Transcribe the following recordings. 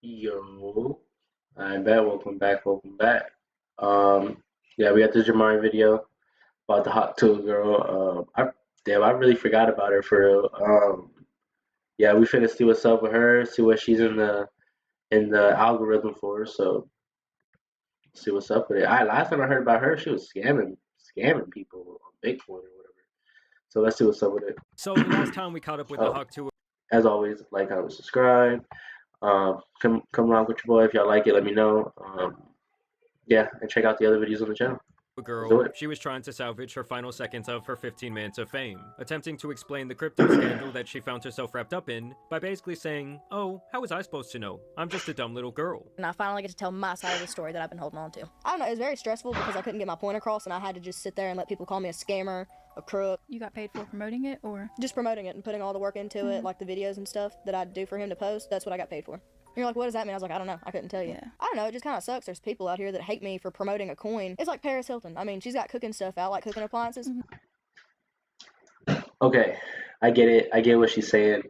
Yo, I bet. Welcome back. Welcome back. Um, yeah, we got the Jamari video about the hot tool girl. I really forgot about her for real. Yeah, we finna see what's up with her. See what she's in the algorithm for. So see what's up with it. Last time I heard about her, she was scamming people on Bitcoin or whatever. So let's see what's up with it. So the last time we caught up with the Oh, Hawk Tuah as always, like, comment, subscribe. Come along with your boy if y'all like it. Let me know. Yeah, and check out the other videos on the channel. Let's do girl, it. she was trying to salvage her final seconds of her 15 minutes of fame, attempting to explain the crypto scandal that she found herself wrapped up in by basically saying, "Oh, how was I supposed to know? I'm just a dumb little girl." And I finally get to tell my side of the story that I've been holding on to. I don't know, it was very stressful because I couldn't get my point across and I had to just sit there and let people call me a scammer, a crook. You got paid for promoting it, or? Just promoting it and putting all the work into it, like the videos and stuff that I'd do for him to post, that's what I got paid for. And you're like, what does that mean? I was like, I don't know. I couldn't tell you. Yeah. I don't know. It just kind of sucks. There's people out here that hate me for promoting a coin. It's like Paris Hilton. I mean, she's got cooking stuff out, like cooking appliances. Okay, I get it. I get what she's saying,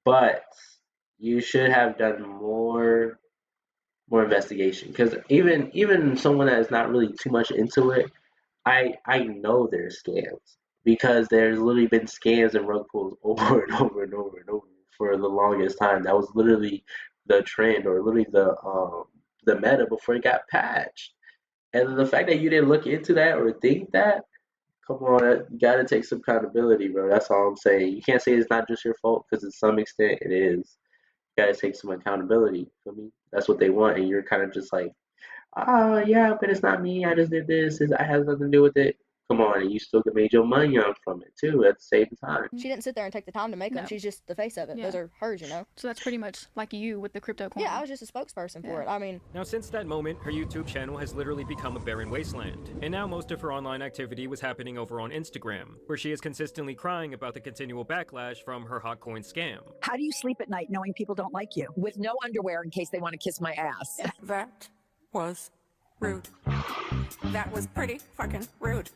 but you should have done more investigation because even someone that is not really too much into it, I know there's scams because there's literally been scams and rug pulls over and over and over and over for the longest time. That was literally the trend or literally the meta before it got patched. And the fact that you didn't look into that or think that, come on, you gotta take some accountability, bro. That's all I'm saying. You can't say it's not just your fault because to some extent it is. You gotta take some accountability. For me, that's what they want, and you're kind of just like, oh yeah, but it's not me. I just did this. I has nothing to do with it. Come on, and you still can make your money on from it too at the same time. She didn't sit there and take the time to make them. No. She's just the face of it. Yeah. Those are hers, you know? So that's pretty much like you with the crypto coin. Yeah, I was just a spokesperson for it. I mean, Now, since that moment, her YouTube channel has literally become a barren wasteland, and now most of her online activity was happening over on Instagram, where she is consistently crying about the continual backlash from her hot coin scam. How do you sleep at night knowing people don't like you? With no underwear in case they want to kiss my ass. That was rude. That was pretty fucking rude.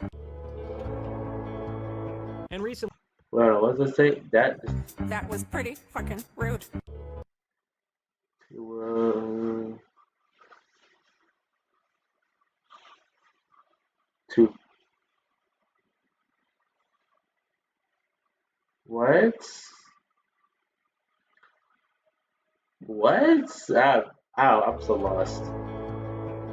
And recently, Well, what does it say? That was pretty fucking rude. Uh, to what? What? I'm so lost.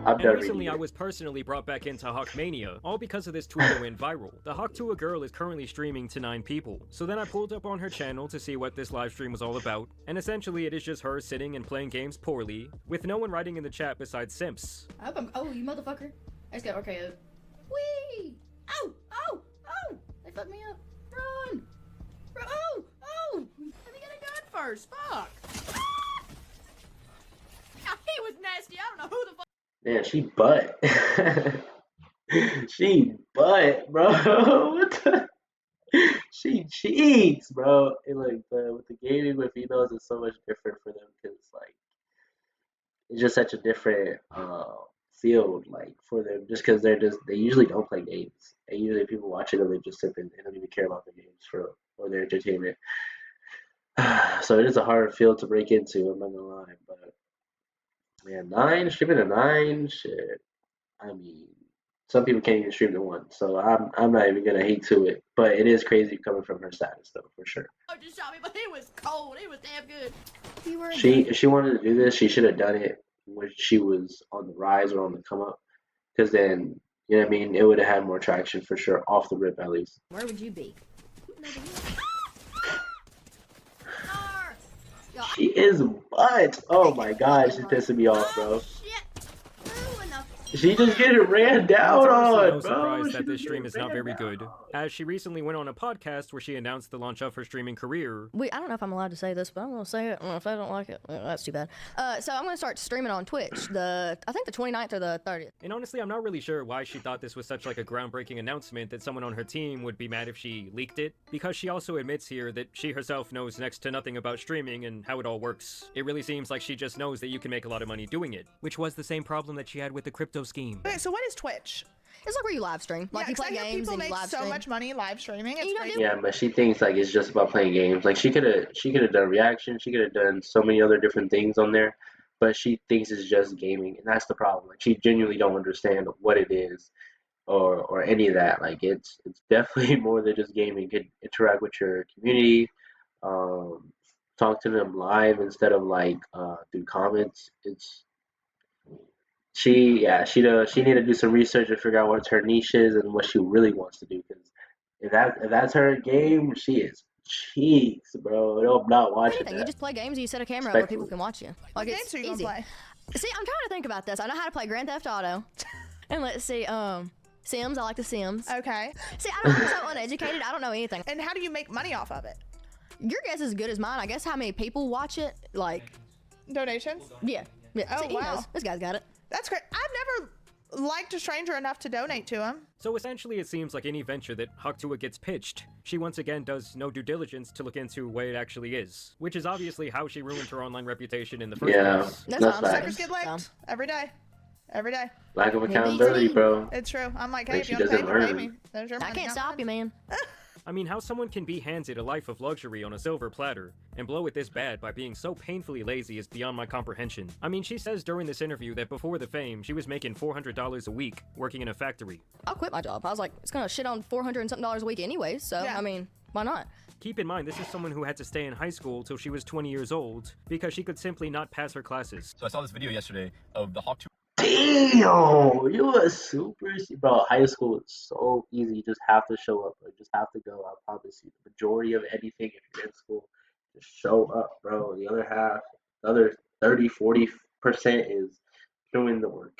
I'm and done recently reading I it. was personally brought back into Hawkmania, all because of this tweet that went viral. The Hawk Tuah girl is currently streaming to 9 people. So then I pulled up on her channel to see what this live stream was all about, and essentially it is just her sitting and playing games poorly, with no one writing in the chat besides simps. I hope I'm. Oh, you motherfucker. I just got RKO'd. Whee! Oh! Oh! Oh! They fucked me up. Run! Oh! Oh! Let me get a gun first. Fuck! He was nasty. I don't know who the fuck. Man, she butt. She butt, bro. What the? She cheats, bro. And like with the gaming with females is so much different for them because like it's just such a different field like for them just because they usually don't play games and usually people watching them they just sit and they don't even care about the games for their entertainment. So it is a hard field to break into. I'm not gonna lie, but man, nine streaming to nine, shit. I mean, some people can't even stream to one, so I'm not even gonna hate to it. But it is crazy coming from her status, though, for sure. Oh, just shot me, but he was cold. He was damn good. You were. If she wanted to do this, she should have done it when she was on the rise or on the come up, because then you know what I mean. It would have had more traction for sure, off the rip at least. Where would you be? She is butt. Oh my god, she's pissing me off, bro. She just getting ran down It's honestly on, no bro. surprise She that this just stream getting is not ran very down good, on. as she recently went on a podcast where she announced the launch of her streaming career. I don't know if I'm allowed to say this, but I'm gonna say it. If I don't like it, that's too bad. So I'm gonna start streaming on Twitch. I think the 29th or the 30th. And honestly, I'm not really sure why she thought this was such like a groundbreaking announcement that someone on her team would be mad if she leaked it, because she also admits here that she herself knows next to nothing about streaming and how it all works. It really seems like she just knows that you can make a lot of money doing it, which was the same problem that she had with the crypto crypto scheme. Okay, so what is Twitch? It's like where you live stream. Like Yeah, you 'cause play I hear games people and you make live so stream. much money live streaming. It's You don't crazy. do- Yeah, but she thinks like it's just about playing games. Like she could have done reactions, she could have done so many other different things on there, but she thinks it's just gaming, and that's the problem. Like she genuinely don't understand what it is or any of that. Like it's definitely more than just gaming. You could interact with your community, um, talk to them live instead of like through comments. It's she need to do some research and figure out what her niche is and what she really wants to do. Because if that's her game, she is cheeks, bro. I'm not watching Anything. You that. just play games and you set a camera up where people Respectfully. can watch you. What Like games it's are you gonna easy. play? See, I'm trying to think about this. I know how to play Grand Theft Auto. And let's see, Sims. I like the Sims. Okay. See, I'm so uneducated. I don't know anything. And how do you make money off of it? Your guess is as good as mine. I guess how many people watch it? Like, Donations? yeah. Oh, See, he wow. knows. This guy's got it. That's great. I've never liked a stranger enough to donate to him. So essentially, it seems like any venture that Tuah gets pitched, she once again does no due diligence to look into what it actually is, which is obviously how she ruined her online reputation in the first Yeah. place. That's That's what I'm facts. Suckers get licked every day. Every day. Lack of Maybe accountability, easy. bro. It's true. I'm like, hey, Like, if she you want to pay doesn't me, pay learn. me. There's your I money, can't not stop mine. you, man. I mean, how someone can be handed a life of luxury on a silver platter and blow it this bad by being so painfully lazy is beyond my comprehension. I mean, she says during this interview that before the fame, she was making $400 a week working in a factory. I'll quit my job. I was like, it's gonna shit on $400 and something a week anyways. So Yeah. I mean, why not? Keep in mind, this is someone who had to stay in high school till she was 20 years old because she could simply not pass her classes. So I saw this video yesterday of the Hawk 2. Damn, you a bro. High school is so easy. You just have to show up. You just have to go. I promise you. The majority of anything, if you're in school, just show up, bro. The other half, the other 30-40% is doing the work,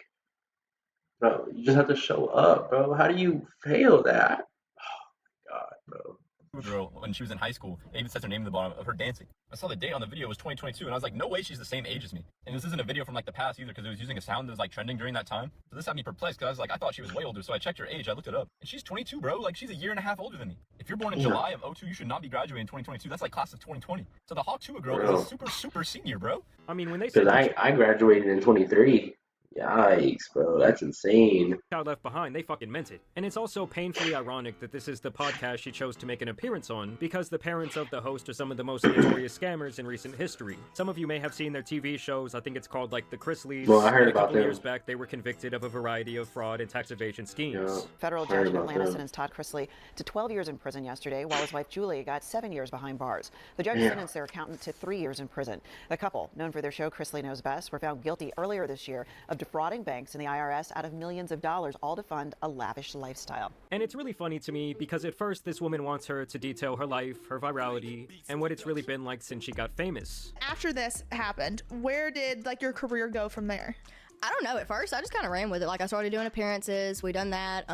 bro. You just have to show up, bro. How do you fail that? Oh my god, bro. Girl when she was in high school. It even says her name in the bottom of her dancing. I saw the date on the video was 2022, and I was like, no way she's the same age as me. And this isn't a video from like the past either, because it was using a sound that was like trending during that time. So this had me perplexed, because I was like, I thought she was way older, so I checked her age. I looked it up, and she's 22, bro. Like she's a year and a half older than me. If you're born in July of 02, you should not be graduating in 2022. That's like class of 2020. So the Hawk Tuah girl is a super senior, bro. I mean, when they say Because I graduated in 23. Yikes, bro. That's insane. Child Left Behind, they fucking meant it. And it's also painfully ironic that this is the podcast she chose to make an appearance on, because the parents of the host are some of the most notorious scammers in recent history. Some of you may have seen their TV shows. I think it's called like The Chrisleys. Well, I heard and a about couple them. years back, they were convicted of a variety of fraud and tax evasion schemes. Yeah. Federal Heard judge in about Atlanta them. sentenced Todd Chrisley to 12 years in prison yesterday, while his wife Julie got 7 years behind bars. The judge Yeah. sentenced their accountant to 3 years in prison. The couple, known for their show Chrisley Knows Best, were found guilty earlier this year of defrauding banks and the IRS out of millions of dollars, all to fund a lavish lifestyle. And it's really funny to me because at first this woman wants her to detail her life, her virality, and what it's really been like since she got famous. After this happened, where did like your career go from there? I don't know. At first, I just kind of ran with it. Like I started doing appearances. We done that.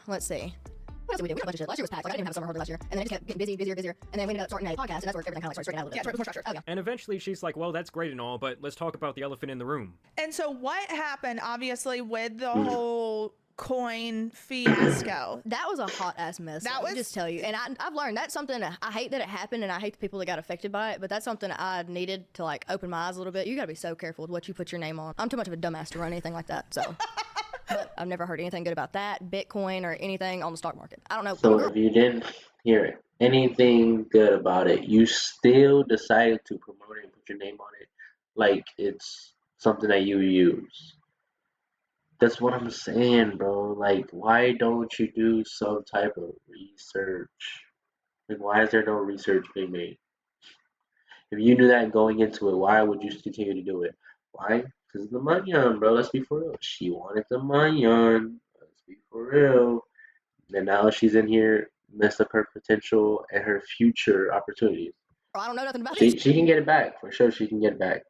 Let's see. What else did we do? We did a bunch of shit. Last year was packed. Like I didn't have a summer hardly last year, and then it just kept getting busier. And then we ended up starting a podcast, and that's where everything kind of like started straight out a little bit. Yeah, it's right before structure. Oh, yeah. And eventually she's like, well, that's great and all, but let's talk about the elephant in the room. And so what happened, obviously, with the whole coin fiasco? That was a hot ass mess. That Let me was- just tell you. And I've learned that's something I hate that it happened, and I hate the people that got affected by it. But that's something I needed to like open my eyes a little bit. You got to be so careful with what you put your name on. I'm too much of a dumbass to run anything like that. So. But I've never heard anything good about that, Bitcoin, or anything on the stock market. I don't know. So if you didn't hear anything good about it, you still decided to promote it and put your name on it like it's something that you use. That's what I'm saying, bro. Like, why don't you do some type of research? Like, why is there no research being made? If you knew that going into it, why would you continue to do it? Why? Because of the money, bro. Let's be for real. She wanted the money. Let's be for real. And now she's in here, messed up her potential and her future opportunities. I don't know nothing about She this. can get it back for sure. She can get it back.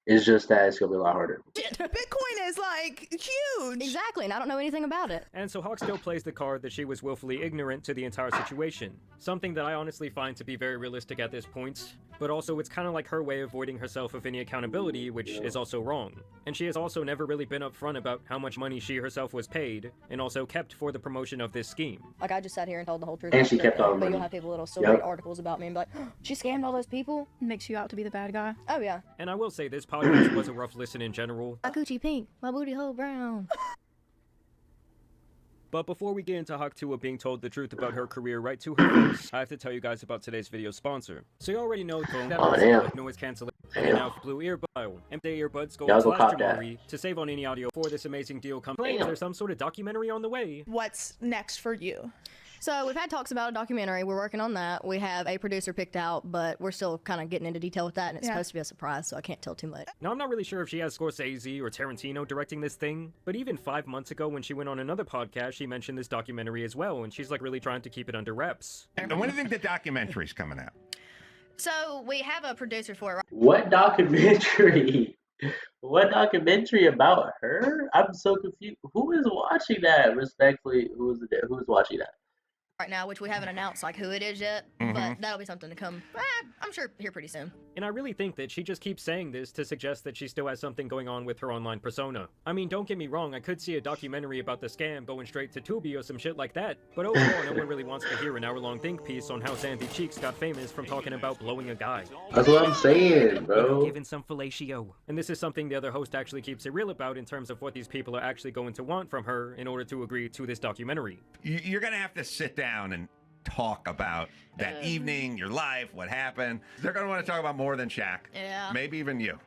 It's just that it's gonna be a lot harder. Bitcoin is like huge. Exactly, and I don't know anything about it. And so Hawk still plays the card that she was willfully ignorant to the entire situation. Something that I honestly find to be very realistic at this point, but also it's kind of like her way of avoiding herself of any accountability, which is also wrong. And she has also never really been upfront about how much money she herself was paid, and also kept for the promotion of this scheme. Like I just sat here and told the whole truth. And about she it, kept all the but you'll money. have people that'll still Yep. write articles about me and be like, oh, she scammed all those people. Makes you out to be the bad guy. Oh yeah. And I will say this podcast was a rough listen in general. My coochie pink, my booty hole brown. But before we get into Hawk Tuah being told the truth about her career right to her face, I have to tell you guys about today's video sponsor. So you already know that Oh, also damn. like noise cancellation Damn. now for Blue Earbud. And the earbuds go Y'all go slash cop that. Jamari to save on any audio for this amazing deal. Claims there's some sort of documentary on the way. What's next for you? So we've had talks about a documentary. We're working on that. We have a producer picked out, but we're still kind of getting into detail with that, and it's supposed to be a surprise, so I can't tell too much. Now, I'm not really sure if she has Scorsese or Tarantino directing this thing, but even 5 months ago when she went on another podcast, she mentioned this documentary as well, and she's like really trying to keep it under wraps. And when do you think the documentary's coming out? So we have a producer for it, right? What documentary? What documentary about her? I'm so confused. Who is watching that? Respectfully, who's watching that? Right now, which we haven't announced like who it is yet, but that'll be something to come. I'm sure here pretty soon. And I really think that she just keeps saying this to suggest that she still has something going on with her online persona. I mean, don't get me wrong, I could see a documentary about the scam going straight to Tubi or some shit like that, but overall, no one really wants to hear an hour-long think piece on how Sandy Cheeks got famous from talking about blowing a guy. That's what I'm saying, bro. Giving some fellatio. And this is something the other host actually keeps it real about in terms of what these people are actually going to want from her in order to agree to this documentary. You're going to have to sit down and talk about that evening, your life, what happened. They're going to want to talk about more than Shaq. Yeah. Maybe even you.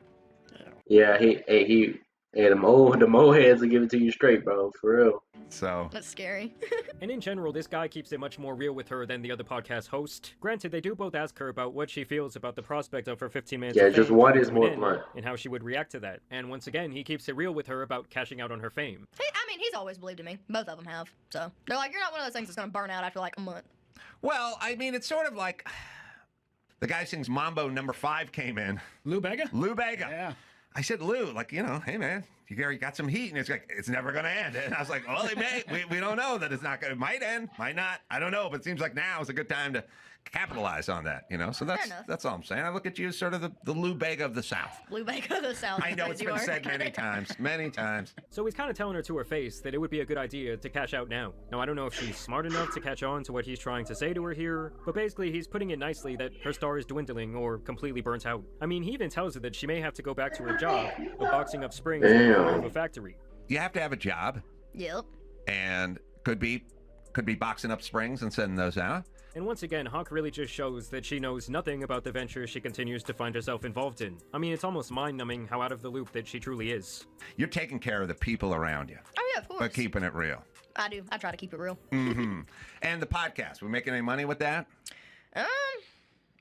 Yeah, the mo heads will give it to you straight, bro, for real. So That's scary. And in general, this guy keeps it much more real with her than the other podcast host. Granted, they do both ask her about what she feels about the prospect of her 15 minutes Yeah, of just fame one coming is to an more end, blunt. and how she would react to that. And once again, he keeps it real with her about cashing out on her fame. He's always believed in me. Both of them have. So they're like, you're not one of those things that's gonna burn out after like a month. well, I mean, it's sort of like the guy sings Mambo number 5 came in. Lou Bega? Lou Bega. Yeah. I said, Lou, like, hey, man, you got some heat. And it's like, it's never going to end. And I was like, well, it may. We don't know that it's not going to. It might end, might not. I don't know. But it seems like now is a good time to capitalize on that, So that's all I'm saying. I look at you as sort of the Lou Bega of the South. Lou Bega of the South. I know it's been said many times. So he's kind of telling her to her face that it would be a good idea to cash out now. Now, I don't know if she's smart enough to catch on to what he's trying to say to her here, but basically he's putting it nicely that her star is dwindling or completely burnt out. I mean, he even tells her that she may have to go back to her job of boxing up springs in the corner of a factory. You have to have a job. Yep. And could be boxing up springs and sending those out. And once again, Hawk really just shows that she knows nothing about the venture she continues to find herself involved in. I mean, it's almost mind-numbing how out of the loop that she truly is. You're taking care of the people around you. Oh yeah, of course. But keeping it real. I do. I try to keep it real. Mm-hmm. And the podcast, we making any money with that? I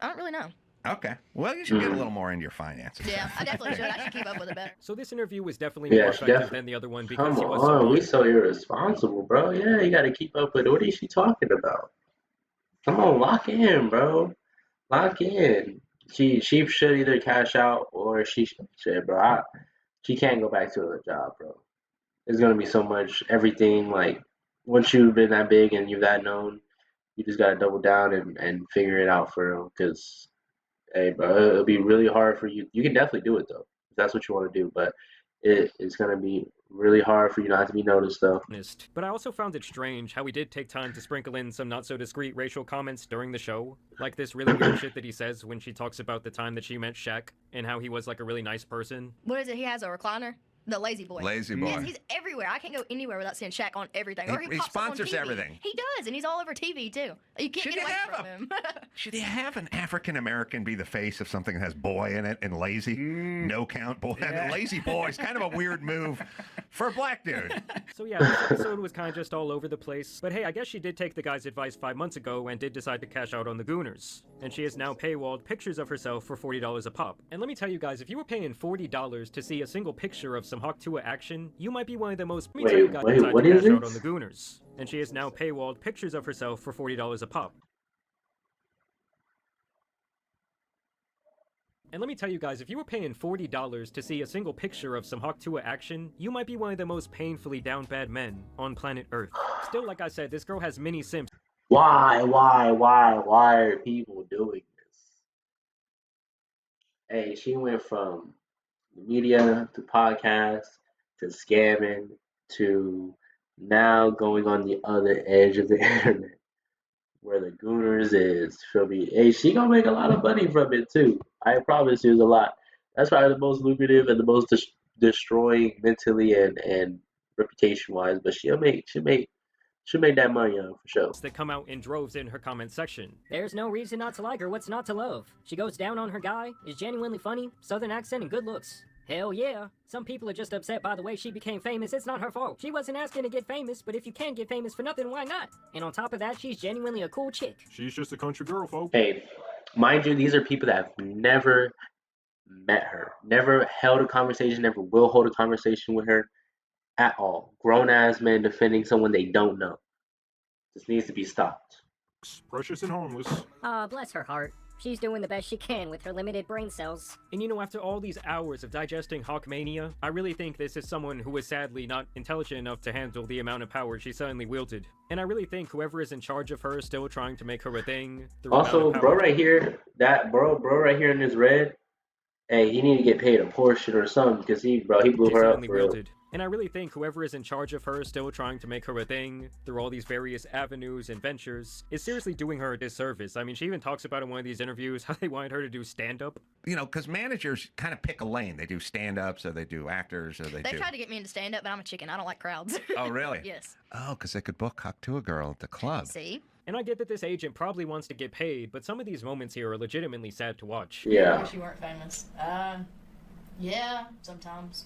don't really know. Okay. Well, you should get a little more into your finances. Yeah, I definitely should. I should keep up with it better. So this interview was definitely more effective than the other one because Come he was on, so we so irresponsible, bro. Yeah, you got to keep up with it. What is she talking about? Come on, lock in, bro. Lock in. She should either cash out or she bro. She can't go back to her job, bro. There's gonna be so much everything. Like once you've been that big and you're that known, you just gotta double down and figure it out for real. Cause hey, bro, it'll be really hard for you. You can definitely do it though, if that's what you want to do. But it's gonna be really hard for you not to be noticed though. But I also found it strange how he did take time to sprinkle in some not so discreet racial comments during the show. Like this really weird shit that he says when she talks about the time that she met Shaq and how he was like a really nice person. What is it? He has a recliner? The Lazy Boy. Lazy Boy. Yes, he's everywhere. I can't go anywhere without seeing Shaq on everything. Or He pops up on sponsors TV. everything. He does, and he's all over TV too. You can't get away from him. Should you have an African American be the face of something that has boy in it and lazy? No count boy. I mean, lazy boy is kind of a weird move for a black dude. So yeah, this episode was kind of just all over the place. But hey, I guess she did take the guy's advice 5 months ago and did decide to cash out on the Gooners. And she has now paywalled pictures of herself for $40 a pop. And let me tell you guys, if you were paying $40 to see a single picture of some Hawk Tuah action, you might be one of the most. Let me tell you guys decide what to is cash out it? on the Gooners. And she has now paywalled pictures of herself for $40 a pop. And let me tell you guys, if you were paying $40 to see a single picture of some Hawk Tuah action, you might be one of the most painfully down bad men on planet Earth. Still, like I said, this girl has many simps. Why are people doing this? Hey, she went from media to podcast to scamming to now going on the other edge of the internet where the Gooners is. Feel me? Hey, she gonna make a lot of money from it too. I promise you, a lot. That's probably the most lucrative and the most destroying mentally and reputation wise. But she'll make Should make that money on for sure. that come out in droves in her comment section. There's no reason not to like her. What's not to love? She goes down on her guy, is genuinely funny, southern accent, and good looks. Hell yeah. Some people are just upset by the way she became famous. It's not her fault. She wasn't asking to get famous, but if you can get famous for nothing, why not? And on top of that, she's genuinely a cool chick. She's just a country girl, folks. Hey, mind you, these are people that have never met her, never held a conversation, never will hold a conversation with her at all. Grown ass men defending someone they don't know. This needs to be stopped. Precious and harmless. Bless her heart. She's doing the best she can with her limited brain cells. And you know, after all these hours of digesting Hawkmania, I really think this is someone who was sadly not intelligent enough to handle the amount of power she suddenly wielded. And I really think whoever is in charge of her is still trying to make her a thing. Also, bro right here, that bro right here in this red, hey, he need to get paid a portion or something because he blew her up for real. And I really think whoever is in charge of her is still trying to make her a thing through all these various avenues and ventures is seriously doing her a disservice. I mean, she even talks about in one of these interviews how they wanted her to do stand-up. You know, because managers kind of pick a lane. They do stand-ups, or they do actors, or They tried to get me into stand-up, but I'm a chicken. I don't like crowds. Oh, really? Yes. Oh, because they could book Tuah girl at the club. See? And I get that this agent probably wants to get paid, but some of these moments here are legitimately sad to watch. Yeah. I wish you weren't famous. Yeah, sometimes.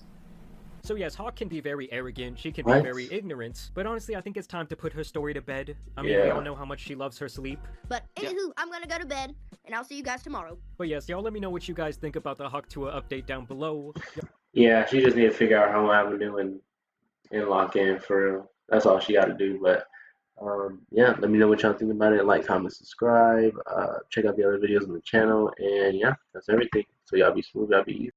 So yes, Hawk can be very arrogant, she can be very ignorant, but honestly I think it's time to put her story to bed. I mean, we all know how much she loves her sleep. But anywho, I'm gonna go to bed, and I'll see you guys tomorrow. But yes, y'all let me know what you guys think about the Hawk Tuah update down below. Yeah, she just need to figure out how Avenue and lock in for real. That's all she got to do. But yeah, let me know what y'all think about it. Like, comment, subscribe. Check out the other videos on the channel. And yeah, that's everything. So y'all be smooth, y'all be easy.